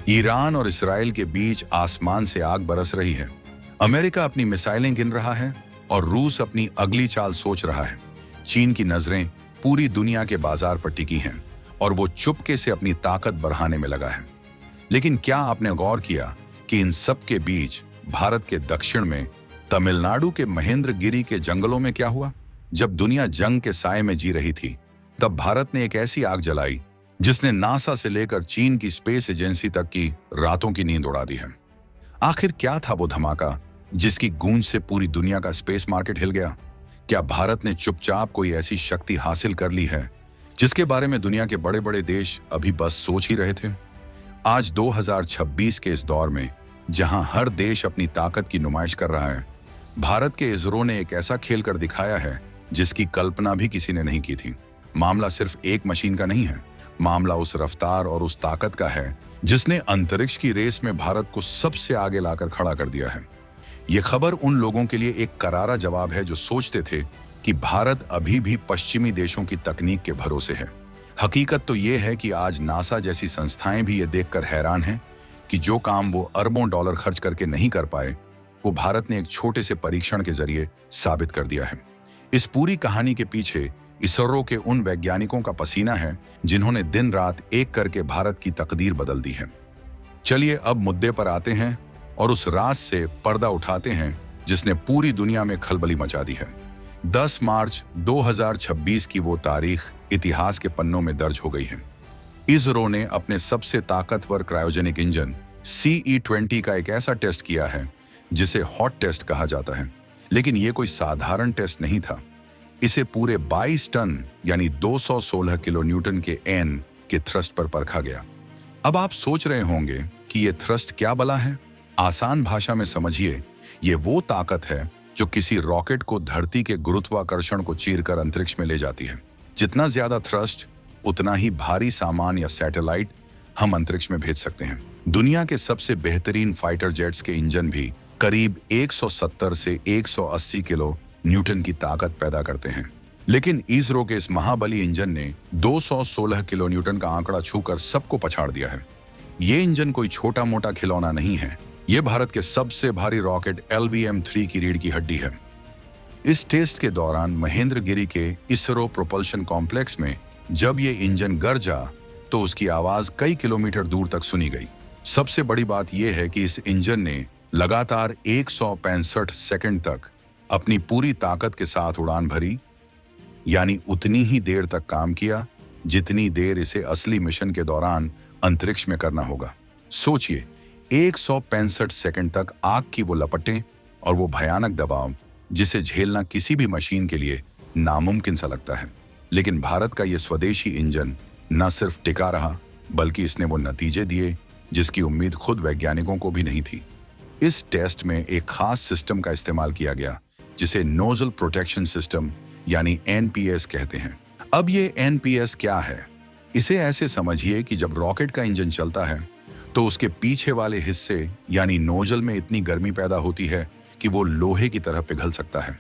Iran और Israel के बीच आसमान से आग बरस रही है। अमेरिका अपनी मिसाइलें गिन रहा है और रूस अपनी अगली चाल सोच रहा है। चीन की नजरें पूरी दुनिया के बाजार पर टिकी हैं और वो चुपके से अपनी ताकत बढ़ाने में लगा है। लेकिन क्या आपने गौर किया कि इन सब के बीच भारत के दक्षिण में तमिलनाडु के महेंद्रगिरी के जंगलों में क्या हुआ? जब दुनिया जंग के साए में जी रही थी, तब भारत ने एक ऐसी आग जलाई जिसने नासा से लेकर चीन की स्पेस एजेंसी तक की रातों की नींद उड़ा दी है। आखिर क्या था वो धमाका जिसकी गूंज से पूरी दुनिया का स्पेस मार्केट हिल गया? क्या भारत ने चुपचाप कोई ऐसी शक्ति हासिल कर ली है जिसके बारे में दुनिया के बड़े बड़े देश अभी बस सोच ही रहे थे? आज 2026 के इस दौर में जहां हर देश अपनी ताकत की नुमाइश कर रहा है, भारत के इसरो ने एक ऐसा खेल कर दिखाया है जिसकी कल्पना भी किसी ने नहीं की थी। मामला सिर्फ एक मशीन का नहीं है, मामला उस रफ्तार और उस ताकत का है जिसने अंतरिक्ष की रेस में भारत को सबसे आगे लाकर खड़ा कर दिया है। ये खबर उन लोगों के लिए एक करारा जवाब है जो सोचते थे कि भारत अभी भी पश्चिमी देशों की तकनीक के भरोसे है। हकीकत तो ये है कि आज नासा जैसी संस्थाएं भी ये देखकर हैरान हैं कि जो काम वो अरबों डॉलर खर्च करके नहीं कर पाए, वो भारत ने एक छोटे से परीक्षण के जरिए साबित कर दिया है। इस पूरी कहानी के पीछे इसरो के उन वैज्ञानिकों का पसीना है जिन्होंने दिन रात एक करके भारत की तकदीर बदल दी है। चलिए अब मुद्दे पर आते हैं और उस राज से पर्दा उठाते हैं जिसने पूरी दुनिया में खलबली मचा दी है। 10 मार्च 2026 की वो तारीख इतिहास के पन्नों में दर्ज हो गई है। इसरो ने अपने सबसे ताकतवर क्रायोजेनिक इंजन CE-20 का एक ऐसा टेस्ट किया है जिसे हॉट टेस्ट कहा जाता है। लेकिन ये कोई साधारण टेस्ट नहीं था। इसे पूरे 22 टन यानी 216 किलो न्यूटन के एन के थ्रस्ट पर परखा गया। अब आप सोच रहे होंगे कि ये थ्रस्ट क्या बला है? आसान भाषा में समझिए, ये वो ताकत है जो किसी रॉकेट को धरती के गुरुत्वाकर्षण को चीरकर अंतरिक्ष में ले जाती है। जितना ज्यादा थ्रस्ट, उतना ही भारी सामान या सैटेलाइट हम अंतरिक्ष में भेज सकते हैं। दुनिया के सबसे बेहतरीन फाइटर जेट्स के इंजन भी करीब 170 से 180 किलो न्यूटन की ताकत पैदा करते हैं। लेकिन इसरो के इस महाबली इंजन ने 216 किलो न्यूटन का आंकड़ा छूकर सबको पछाड़ दिया है। ये इंजन कोई छोटा मोटा खिलौना नहीं है, ये भारत के सबसे भारी रॉकेट LVM-3 की रीढ़ की हड्डी है। इस टेस्ट के दौरान महेंद्रगिरी के इसरो प्रोपल्शन कॉम्प्लेक्स में जब ये इंजन गरजा तो उसकी आवाज कई किलोमीटर दूर तक सुनी गई। सबसे बड़ी बात यह है कि इस इंजन ने लगातार 165 सेकंड तक अपनी पूरी ताकत के साथ उड़ान भरी, यानी उतनी ही देर तक काम किया जितनी देर इसे असली मिशन के दौरान अंतरिक्ष में करना होगा। सोचिए, 165 सेकंड तक आग की वो लपटें और वो भयानक दबाव जिसे झेलना किसी भी मशीन के लिए नामुमकिन सा लगता है। लेकिन भारत का ये स्वदेशी इंजन न सिर्फ टिका रहा, बल्कि इसने वो नतीजे दिए जिसकी उम्मीद खुद वैज्ञानिकों को भी नहीं थी। इस टेस्ट में एक खास सिस्टम का इस्तेमाल किया गया जिसे नोजल प्रोटेक्शन सिस्टम यानी NPS कहते हैं। अब ये NPS क्या है? इसे ऐसे समझिए कि जब रॉकेट का इंजन चलता है तो उसके पीछे वाले हिस्से यानी नोजल में इतनी गर्मी पैदा होती है कि वो लोहे की तरह पिघल सकता है।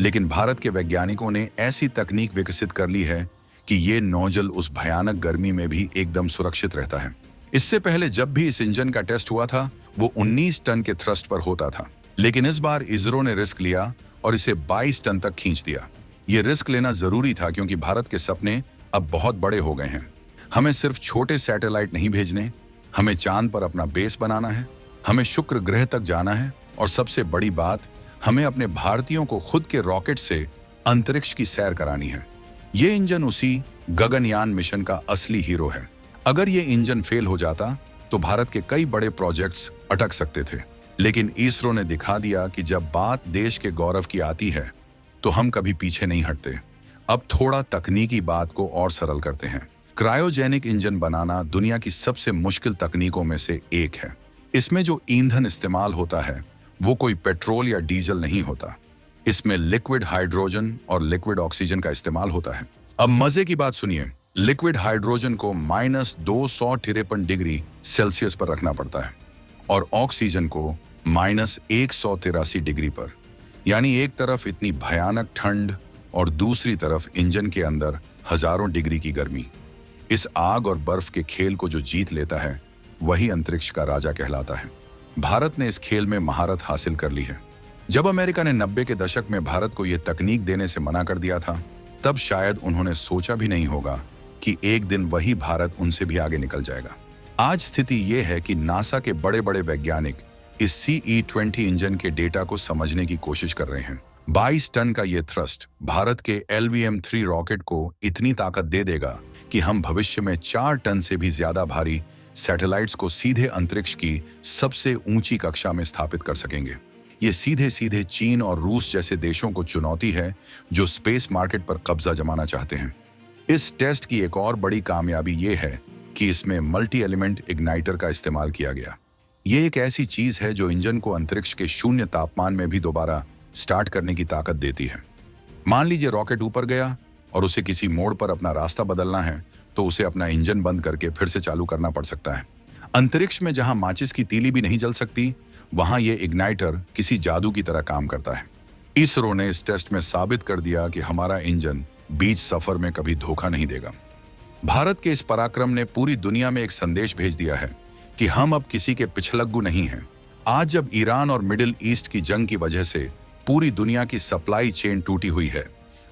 लेकिन भारत के वैज्ञानिकों ने ऐसी तकनीक विकसित कर ली है कि ये नोजल उस भयानक गर्मी में भी एकदम सुरक्षित रहता है। इससे पहले जब भी इस इंजन का टेस्ट हुआ था वो 19 टन के थ्रस्ट पर होता था, लेकिन इस बार इसरो ने रिस्क लिया और इसे 22 टन तक खींच दिया। ये रिस्क लेना जरूरी था क्योंकि भारत के सपने अब बहुत बड़े हो गए हैं। हमें सिर्फ छोटे सैटेलाइट नहीं भेजने, हमें चांद पर अपना बेस बनाना है, हमें शुक्र ग्रह तक जाना है और सबसे बड़ी बात, हमें अपने भारतीयों को खुद के रॉकेट से अंतरिक्ष की सैर करानी है। ये इंजन उसी गगनयान मिशन का असली हीरो है। अगर ये इंजन फेल हो जाता तो भारत के कई बड़े प्रोजेक्ट्स अटक सकते थे। लेकिन इसरो ने दिखा दिया कि जब बात देश के गौरव की आती है तो हम कभी पीछे नहीं हटते। अब थोड़ा तकनीकी बात को और सरल करते हैं। क्रायोजेनिक इंजन बनाना दुनिया की सबसे मुश्किल तकनीकों में से एक है। इसमें जो ईंधन इस्तेमाल होता है वो कोई पेट्रोल या डीजल नहीं होता। इसमें लिक्विड हाइड्रोजन और लिक्विड ऑक्सीजन का इस्तेमाल होता है। अब मजे की बात सुनिए, लिक्विड हाइड्रोजन को -253 डिग्री सेल्सियस पर रखना पड़ता है और ऑक्सीजन को -183 डिग्री पर। यानी एक तरफ इतनी भयानक ठंड और दूसरी तरफ इंजन के अंदर हजारों डिग्री की गर्मी। इस आग और बर्फ के खेल को जो जीत लेता है वही अंतरिक्ष का राजा कहलाता है। भारत ने इस खेल में महारत हासिल कर ली है। जब अमेरिका ने 90 के दशक में भारत को यह तकनीक देने से मना कर दिया था, तब शायद उन्होंने सोचा भी नहीं होगा कि एक दिन वही भारत उनसे भी आगे निकल जाएगा। आज स्थिति यह है कि नासा के बड़े बड़े वैज्ञानिक इस CE-20 इंजन के डेटा को समझने की कोशिश कर रहे हैं। 22 टन का यह थ्रस्ट भारत के LVM-3 रॉकेट को इतनी ताकत दे देगा कि हम भविष्य में 4 टन से भी ज्यादा भारी सैटेलाइट्स को सीधे अंतरिक्ष की सबसे ऊंची कक्षा में स्थापित कर सकेंगे। ये सीधे सीधे चीन और रूस जैसे देशों को चुनौती है जो स्पेस मार्केट पर कब्जा जमाना चाहते हैं। इस टेस्ट की एक और बड़ी कामयाबी ये है कि इसमें मल्टी एलिमेंट इग्नाइटर का इस्तेमाल किया गया। ये एक ऐसी चीज है जो इंजन को अंतरिक्ष के शून्य तापमान में भी दोबारा स्टार्ट करने की ताकत देती है। मान लीजिए रॉकेट ऊपर गया और उसे किसी मोड़ पर अपना रास्ता बदलना है, तो उसे अपना इंजन बंद करके फिर से चालू करना पड़ सकता है। अंतरिक्ष में जहां माचिस की तीली भी नहीं जल सकती, वहां यह इग्नाइटर किसी जादू की तरह काम करता है। इसरो ने इस टेस्ट में साबित कर दिया कि हमारा इंजन बीच सफर में कभी धोखा नहीं देगा। भारत के इस पराक्रम ने पूरी दुनिया में एक संदेश भेज दिया है कि हम अब किसी के पिछलग्गू नहीं हैं। आज जब ईरान और मिडिल ईस्ट की जंग की वजह से पूरी दुनिया की सप्लाई चेन टूटी हुई है,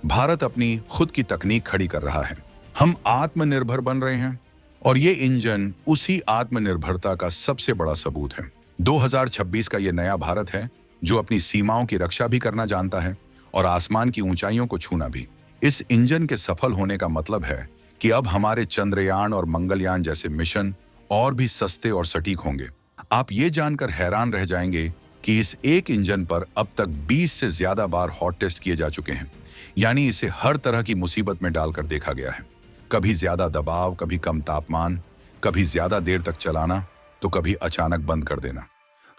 भारत अपनी खुद की तकनीक खड़ी कर रहा है। हम आत्मनिर्भर बन रहे हैं और ये इंजन उसी आत्मनिर्भरता का सबसे बड़ा सबूत है। 2026 का ये नया भारत है जो अपनी सीमाओं की रक्षा भी करना जानता है और आसमान की ऊंचाइयों को छूना भी। इस इंजन के सफल होने का मतलब है कि अब हमारे चंद्रयान और मंगलयान जैसे मिशन और भी सस्ते और सटीक होंगे। आप ये जानकर हैरान रह जाएंगे कि इस एक इंजन पर अब तक 20 से ज्यादा बार हॉट टेस्ट किए जा चुके हैं। यानी इसे हर तरह की मुसीबत में डालकर देखा गया है। कभी ज्यादा दबाव, कभी कम तापमान, कभी ज्यादा देर तक चलाना, तो कभी अचानक बंद कर देना।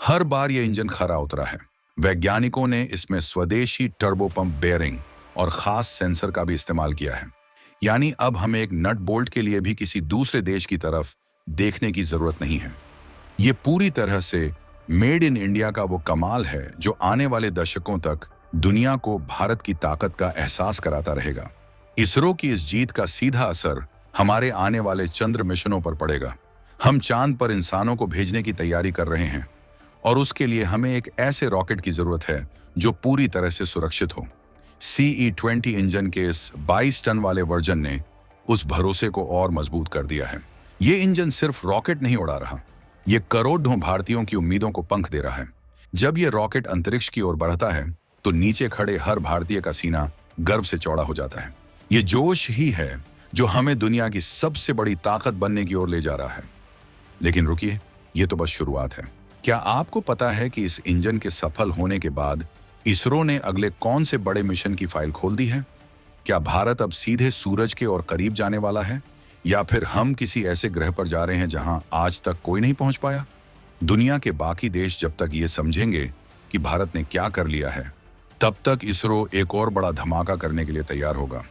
हर बार यह इंजन खरा उतरा है। वैज्ञानिकों ने इसमें स्वदेशी टर्बो पंप बेयरिंग और खास सेंसर का भी इस्तेमाल किया है। यानी अब हमें एक नट बोल्ट के लिए भी किसी दूसरे देश की तरफ देखने की जरूरत नहीं है। ये पूरी तरह से मेड इन इंडिया का वो कमाल है जो आने वाले दशकों तक दुनिया को भारत की ताकत का एहसास कराता रहेगा। इसरो की इस जीत का सीधा असर हमारे आने वाले चंद्र मिशनों पर पड़ेगा। हम चांद पर इंसानों को भेजने की तैयारी कर रहे हैं और उसके लिए हमें एक ऐसे रॉकेट की जरूरत है जो पूरी तरह से सुरक्षित हो। CE-20 इंजन के इस 22 टन वाले वर्जन ने उस भरोसे को और मजबूत कर दिया है। ये इंजन सिर्फ रॉकेट नहीं उड़ा रहा, ये करोड़ों भारतीयों की उम्मीदों को पंख दे रहा है। जब ये रॉकेट अंतरिक्ष की ओर बढ़ता है तो नीचे खड़े हर भारतीय का सीना गर्व से चौड़ा हो जाता है। ये जोश ही है जो हमें दुनिया की सबसे बड़ी ताकत बनने की ओर ले जा रहा है। लेकिन रुकिए, ये तो बस शुरुआत है। क्या आपको पता है कि इस इंजन के सफल होने के बाद इसरो ने अगले कौन से बड़े मिशन की फाइल खोल दी है? क्या भारत अब सीधे सूरज के और करीब जाने वाला है, या फिर हम किसी ऐसे ग्रह पर जा रहे हैं जहां आज तक कोई नहीं पहुंच पाया? दुनिया के बाकी देश जब तक ये समझेंगे कि भारत ने क्या कर लिया है, तब तक इसरो एक और बड़ा धमाका करने के लिए तैयार होगा।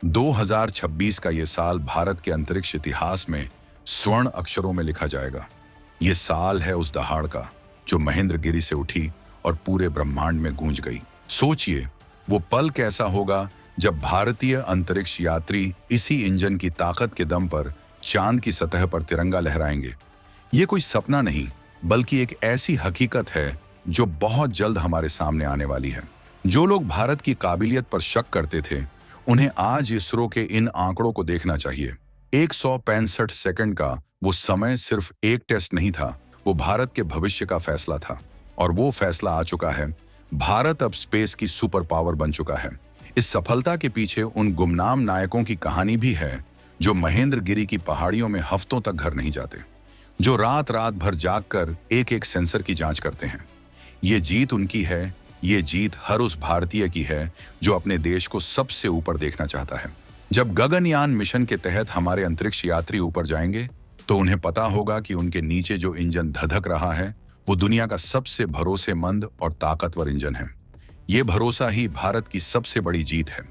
2026 का ये साल भारत के अंतरिक्ष इतिहास में स्वर्ण अक्षरों में लिखा जाएगा। ये साल है उस दहाड़ का जो महेंद्रगिरी से उठी और पूरे ब्रह्मांड में गूंज गई। सोचिए वो पल कैसा होगा जब भारतीय अंतरिक्ष यात्री इसी इंजन की ताकत के दम पर चांद की सतह पर तिरंगा लहराएंगे। ये कोई सपना नहीं, बल्कि एक ऐसी हकीकत है जो बहुत जल्द हमारे सामने आने वाली है। जो लोग भारत की काबिलियत पर शक करते थे, उन्हें आज इसरो के इन आंकड़ों को देखना चाहिए। 165 सेकंड का वो समय सिर्फ एक टेस्ट नहीं था, वो भारत के भविष्य का फैसला था। और वो फैसला आ चुका है। भारत अब स्पेस की सुपर पावर बन चुका है। इस सफलता के पीछे उन गुमनाम नायकों की कहानी भी है जो महेंद्रगिरी की पहाड़ियों में हफ्तों तक घर नहीं जाते, जो रात रात भर जागकर एक एक सेंसर की जांच करते हैं। ये जीत उनकी है, ये जीत हर उस भारतीय की है जो अपने देश को सबसे ऊपर देखना चाहता है। जब गगनयान मिशन के तहत हमारे अंतरिक्ष यात्री ऊपर जाएंगे तो उन्हें पता होगा कि उनके नीचे जो इंजन धधक रहा है वो दुनिया का सबसे भरोसेमंद और ताकतवर इंजन है। ये भरोसा ही भारत की सबसे बड़ी जीत है।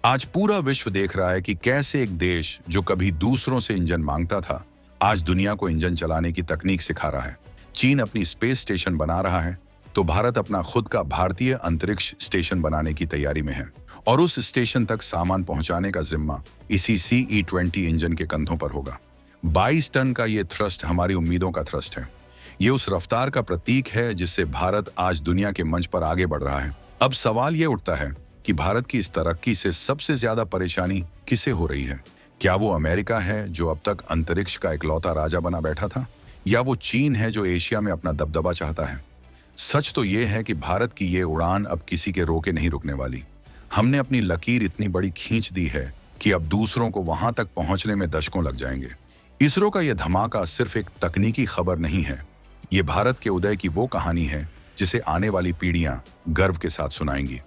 आज पूरा विश्व देख रहा है कि कैसे एक देश जो कभी दूसरों से इंजन मांगता था, आज दुनिया को इंजन चलाने की तकनीक सिखा रहा है। चीन अपनी स्पेस स्टेशन बना रहा है तो भारत अपना खुद का भारतीय अंतरिक्ष स्टेशन बनाने की तैयारी में है, और उस स्टेशन तक सामान पहुंचाने का जिम्मा इसी CE-20 इंजन के कंधों पर होगा। 22 टन का ये थ्रस्ट हमारी उम्मीदों का थ्रस्ट है। ये उस रफ्तार का प्रतीक है जिससे भारत आज दुनिया के मंच पर आगे बढ़ रहा है। अब सवाल ये उठता है कि भारत की इस तरक्की से सबसे ज्यादा परेशानी किसे हो रही है? क्या वो अमेरिका है जो अब तक अंतरिक्ष का इकलौता राजा बना बैठा था, या वो चीन है जो एशिया में अपना दबदबा चाहता है? सच तो ये है कि भारत की ये उड़ान अब किसी के रोके नहीं रुकने वाली। हमने अपनी लकीर इतनी बड़ी खींच दी है कि अब दूसरों को वहां तक पहुंचने में दशकों लग जाएंगे। इसरो का यह धमाका सिर्फ एक तकनीकी खबर नहीं है, ये भारत के उदय की वो कहानी है जिसे आने वाली पीढ़ियां गर्व के साथ सुनाएंगी।